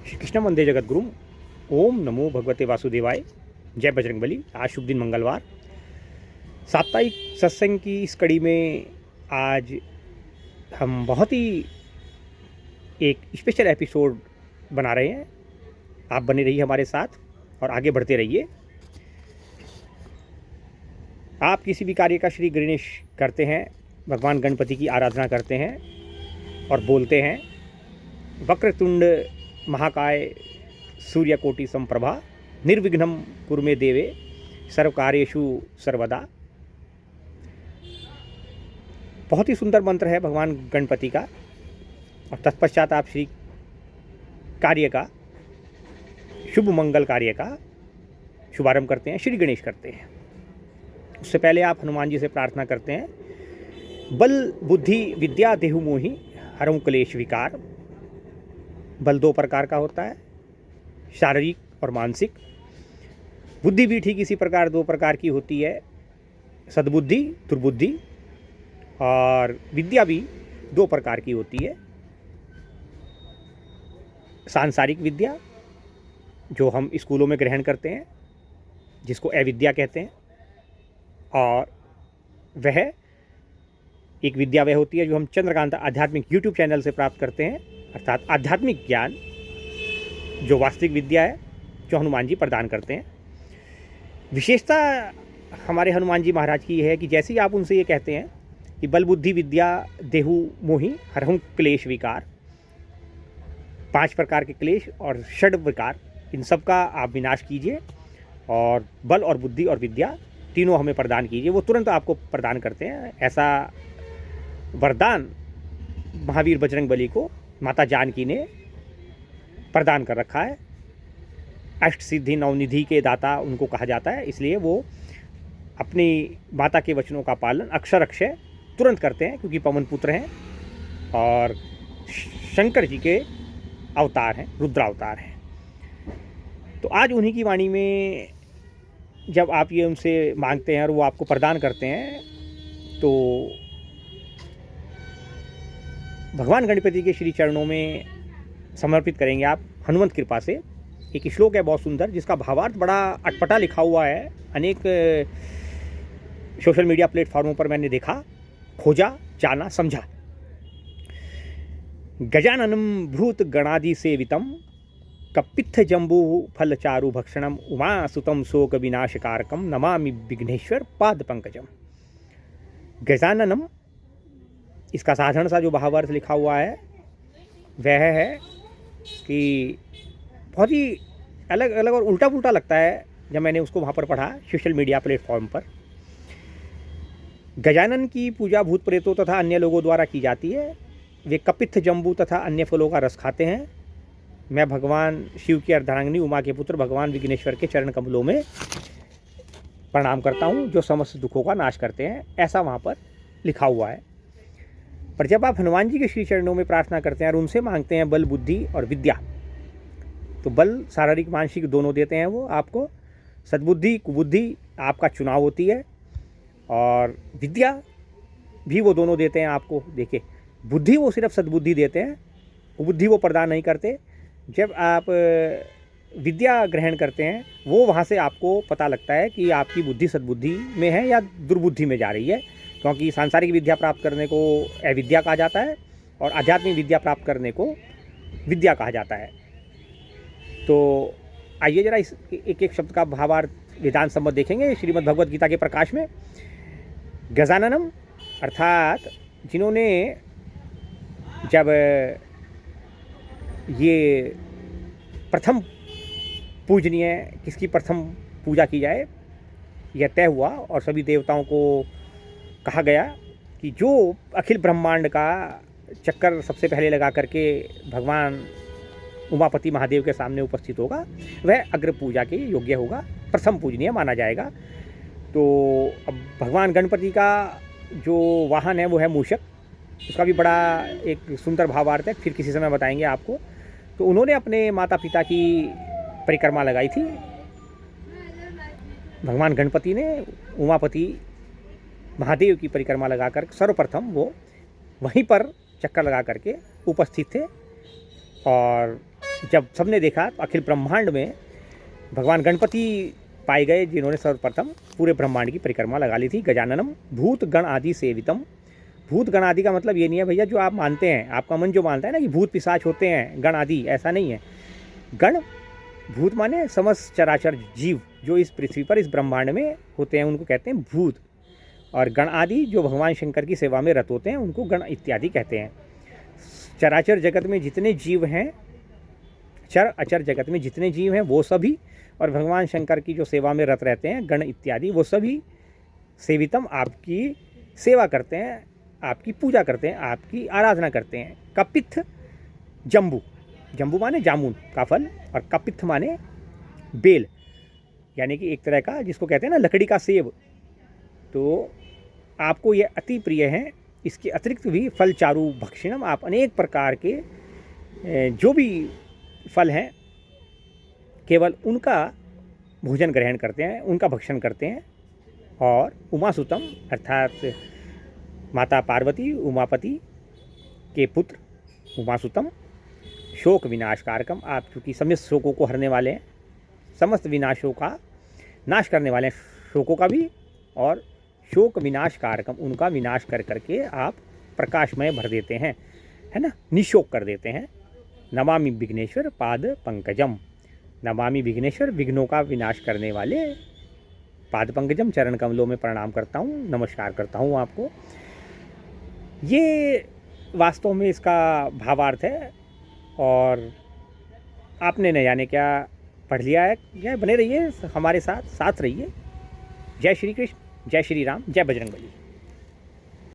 श्री कृष्ण वंदे जगद्गुरुम। ओम नमो भगवते वासुदेवाय। जय बजरंगबली। आज शुभ दिन मंगलवार, साप्ताहिक सत्संग की इस कड़ी में आज हम बहुत ही एक स्पेशल एपिसोड बना रहे हैं। आप बने रहिए हमारे साथ और आगे बढ़ते रहिए। आप किसी भी कार्य का श्री गणेश करते हैं, भगवान गणपति की आराधना करते हैं और बोलते हैं वक्रतुंड महाकाय सूर्यकोटि समप्रभा निर्विघ्नं कुरु मे देवे सर्वकार्येषु सर्वदा। बहुत ही सुंदर मंत्र है भगवान गणपति का। और तत्पश्चात आप श्री कार्य का, शुभ मंगल कार्य का शुभारंभ करते हैं, श्री गणेश करते हैं। उससे पहले आप हनुमान जी से प्रार्थना करते हैं। बल बुद्धि विद्या देहु मोहि हरऊं क्लेश विकार। बल दो प्रकार का होता है, शारीरिक और मानसिक। बुद्धि भी ठीक इसी प्रकार दो प्रकार की होती है, सद्बुद्धि दुर्बुद्धि। और विद्या भी दो प्रकार की होती है, सांसारिक विद्या जो हम स्कूलों में ग्रहण करते हैं, जिसको अविद्या कहते हैं। और वह एक विद्या वह होती है जो हम चंद्रकांत आध्यात्मिक यूट्यूब चैनल से प्राप्त करते हैं, अर्थात आध्यात्मिक ज्ञान, जो वास्तविक विद्या है जो हनुमान जी प्रदान करते हैं। विशेषता हमारे हनुमान जी महाराज की है कि जैसे ही आप उनसे ये कहते हैं कि बल बुद्धि विद्या देहु मोहि हरहूं क्लेश विकार, 5 प्रकार के क्लेश और 6 विकार, इन सब का आप विनाश कीजिए और बल और बुद्धि और विद्या तीनों हमें प्रदान कीजिए। वो तुरंत आपको प्रदान करते हैं। ऐसा वरदान महावीर बजरंगबली को माता जानकी ने प्रदान कर रखा है। अष्ट सिद्धि नवनिधि के दाता उनको कहा जाता है, इसलिए वो अपनी माता के वचनों का पालन अक्षर अक्षय तुरंत करते हैं, क्योंकि पवन पुत्र हैं और शंकर जी के अवतार हैं, रुद्रावतार हैं। तो आज उन्हीं की वाणी में जब आप ये उनसे मांगते हैं और वो आपको प्रदान करते हैं, तो भगवान गणपति के श्री चरणों में समर्पित करेंगे आप हनुमंत कृपा से। एक श्लोक है बहुत सुंदर, जिसका भावार्थ बड़ा अटपटा लिखा हुआ है। अनेक सोशल मीडिया प्लेटफॉर्मों पर मैंने देखा, खोजा, जाना, समझा। गजाननम भूत गणादि सेवितम कपित्थ जंबू फल चारु भक्षणम उमा सुतम शोक विनाशकारकम नमामि विघ्नेश्वर पाद पंकजम। गजाननम, इसका साधारण सा जो भावार्थ लिखा हुआ है वह है कि बहुत ही अलग अलग और उल्टा पुल्टा लगता है जब मैंने उसको वहाँ पर पढ़ा सोशल मीडिया प्लेटफॉर्म पर। गजानन की पूजा भूत प्रेतों तथा अन्य लोगों द्वारा की जाती है। वे कपित्थ जंबू तथा अन्य फलों का रस खाते हैं। मैं भगवान शिव की अर्धांगिनी उमा के पुत्र भगवान विघ्नेश्वर के चरण कमलों में प्रणाम करता हूँ, जो समस्त दुखों का नाश करते हैं, ऐसा वहाँ पर लिखा हुआ है। पर जब आप हनुमान जी के श्री चरणों में प्रार्थना करते हैं और उनसे मांगते हैं बल बुद्धि और विद्या, तो बल शारीरिक मानसिक दोनों देते हैं वो आपको। सद्बुद्धि कुबुद्धि आपका चुनाव होती है, और विद्या भी वो दोनों देते हैं आपको। देखिए, बुद्धि वो सिर्फ सद्बुद्धि देते हैं, कुबुद्धि वो प्रदान नहीं करते। जब आप विद्या ग्रहण करते हैं, वो वहाँ से आपको पता लगता है कि आपकी बुद्धि सद्बुद्धि में है या दुर्बुद्धि में जा रही है, क्योंकि सांसारिक विद्या प्राप्त करने को अविद्या कहा जाता है और आध्यात्मिक विद्या प्राप्त करने को विद्या कहा जाता है। तो आइए जरा इस एक एक शब्द का भावार्थ विधान सम्मत देखेंगे श्रीमद् भगवद गीता के प्रकाश में। गजाननम अर्थात जिन्होंने जब ये प्रथम पूजनीय किसकी प्रथम पूजा की जाए यह तय हुआ, और सभी देवताओं को कहा गया कि जो अखिल ब्रह्मांड का चक्कर सबसे पहले लगा करके भगवान उमापति महादेव के सामने उपस्थित होगा, वह अग्र पूजा के योग्य होगा, प्रथम पूजनीय माना जाएगा। तो अब भगवान गणपति का जो वाहन है वो है मूषक। उसका भी बड़ा एक सुंदर भावार्थ है, फिर किसी समय बताएंगे आपको। तो उन्होंने अपने माता पिता की परिक्रमा लगाई थी। भगवान गणपति ने उमापति महादेव की परिक्रमा लगाकर सर्वप्रथम वो वहीं पर चक्कर लगा करके उपस्थित थे और जब सबने देखा तो अखिल ब्रह्मांड में भगवान गणपति पाए गए, जिन्होंने सर्वप्रथम पूरे ब्रह्मांड की परिक्रमा लगा ली थी। गजाननम भूत गण आदि सेवितम। भूत गण आदि का मतलब ये नहीं है भैया जो आप मानते हैं, आपका मन जो मानता है ना कि भूत पिशाच होते हैं गण आदि, ऐसा नहीं है। गण भूत माने समस्त चराचर जीव जो इस पृथ्वी पर इस ब्रह्मांड में होते हैं उनको कहते हैं भूत, और गण आदि जो भगवान शंकर की सेवा में रत होते हैं उनको गण इत्यादि कहते हैं। चराचर जगत में जितने जीव हैं, चर अचर जगत में जितने जीव हैं वो सभी, और भगवान शंकर की जो सेवा में रत रहते हैं गण इत्यादि वो सभी सेवितम आपकी सेवा करते हैं, आपकी पूजा करते हैं, आपकी आराधना करते हैं। कपित्थ जम्बू, जम्बू माने जामुन का फल, और कपित्थ माने बेल, यानी कि एक तरह का जिसको कहते हैं ना लकड़ी का सेब। तो आपको ये अति प्रिय है। इसके अतिरिक्त भी फल चारु भक्षिणम, आप अनेक प्रकार के जो भी फल हैं केवल उनका भोजन ग्रहण करते हैं, उनका भक्षण करते हैं। और उमासुतम अर्थात माता पार्वती उमापति के पुत्र उमासुतम, शोक विनाश कारकम, आप चूँकि समस्त शोकों को हरने वाले हैं, समस्त विनाशों का नाश करने वाले हैं, शोकों का भी, और शोक विनाश कारकम, उनका विनाश कर करके आप प्रकाशमय भर देते हैं, है ना, निशोक कर देते हैं। नमामि विघ्नेश्वर पाद पंकजम, नमामि विघ्नेश्वर, विघ्नों का विनाश करने वाले पाद पंकजम, चरण कमलों में प्रणाम करता हूँ, नमस्कार करता हूँ आपको। ये वास्तव में इसका भावार्थ है, और आपने न जाने क्या पढ़ लिया है। या बने रहिए हमारे साथ, साथ रहिए। जय श्री कृष्ण, जय श्री राम, जय बजरंगबली।